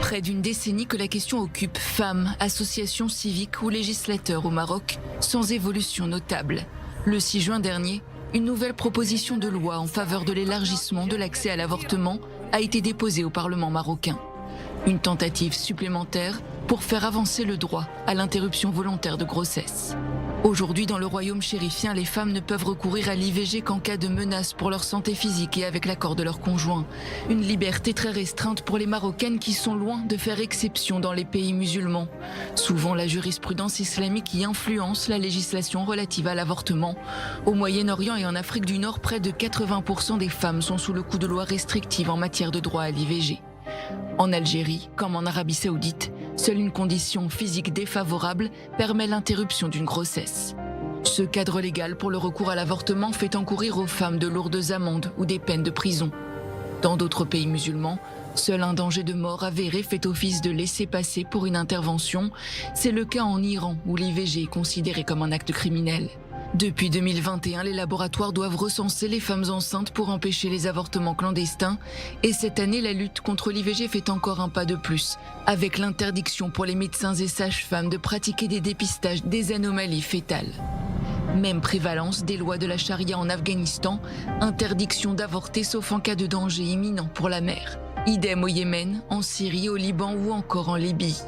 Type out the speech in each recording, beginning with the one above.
Près d'une décennie que la question occupe femmes, associations civiques ou législateurs au Maroc, sans évolution notable. Le 6 juin dernier, une nouvelle proposition de loi en faveur de l'élargissement de l'accès à l'avortement a été déposée au Parlement marocain. Une tentative supplémentaire pour faire avancer le droit à l'interruption volontaire de grossesse. Aujourd'hui, dans le royaume chérifien, les femmes ne peuvent recourir à l'IVG qu'en cas de menace pour leur santé physique et avec l'accord de leur conjoint. Une liberté très restreinte pour les Marocaines qui sont loin de faire exception dans les pays musulmans. Souvent, la jurisprudence islamique y influence la législation relative à l'avortement. Au Moyen-Orient et en Afrique du Nord, près de 80% des femmes sont sous le coup de lois restrictives en matière de droit à l'IVG. En Algérie, comme en Arabie Saoudite, seule une condition physique défavorable permet l'interruption d'une grossesse. Ce cadre légal pour le recours à l'avortement fait encourir aux femmes de lourdes amendes ou des peines de prison. Dans d'autres pays musulmans, seul un danger de mort avéré fait office de laisser-passer pour une intervention. C'est le cas en Iran où l'IVG est considéré comme un acte criminel. Depuis 2021, les laboratoires doivent recenser les femmes enceintes pour empêcher les avortements clandestins. Et cette année, la lutte contre l'IVG fait encore un pas de plus, avec l'interdiction pour les médecins et sages-femmes de pratiquer des dépistages des anomalies fétales. Même prévalence des lois de la charia en Afghanistan, interdiction d'avorter sauf en cas de danger imminent pour la mère. Idem au Yémen, en Syrie, au Liban ou encore en Libye.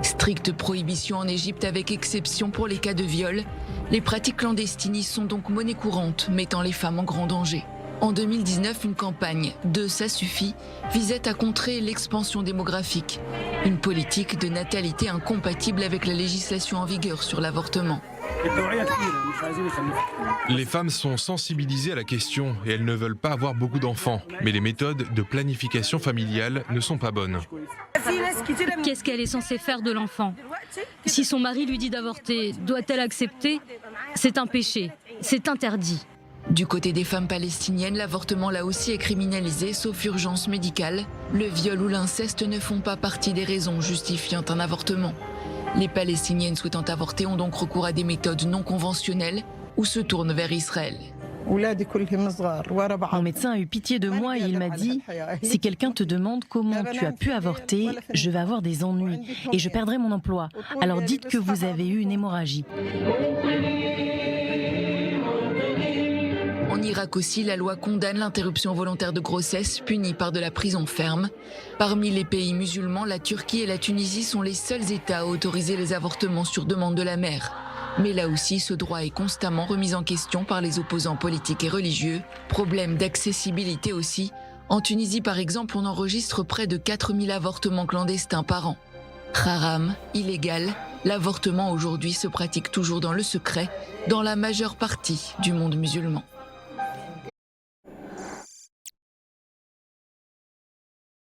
Stricte prohibition en Égypte avec exception pour les cas de viol. Les pratiques clandestines y sont donc monnaie courante, mettant les femmes en grand danger. En 2019, une campagne « De ça suffit » visait à contrer l'expansion démographique. Une politique de natalité incompatible avec la législation en vigueur sur l'avortement. Les femmes sont sensibilisées à la question et elles ne veulent pas avoir beaucoup d'enfants. Mais les méthodes de planification familiale ne sont pas bonnes. Qu'est-ce qu'elle est censée faire de l'enfant? Si son mari lui dit d'avorter, doit-elle accepter? C'est un péché, c'est interdit. Du côté des femmes palestiniennes, l'avortement là aussi est criminalisé, sauf urgence médicale. Le viol ou l'inceste ne font pas partie des raisons justifiant un avortement. Les Palestiniennes souhaitant avorter ont donc recours à des méthodes non conventionnelles ou se tournent vers Israël. Mon médecin a eu pitié de moi et il m'a dit « Si quelqu'un te demande comment tu as pu avorter, je vais avoir des ennuis et je perdrai mon emploi. Alors dites que vous avez eu une hémorragie. » En Irak aussi, la loi condamne l'interruption volontaire de grossesse, punie par de la prison ferme. Parmi les pays musulmans, la Turquie et la Tunisie sont les seuls États à autoriser les avortements sur demande de la mère. Mais là aussi, ce droit est constamment remis en question par les opposants politiques et religieux. Problème d'accessibilité aussi. En Tunisie, par exemple, on enregistre près de 4000 avortements clandestins par an. Haram, illégal, l'avortement aujourd'hui se pratique toujours dans le secret, dans la majeure partie du monde musulman.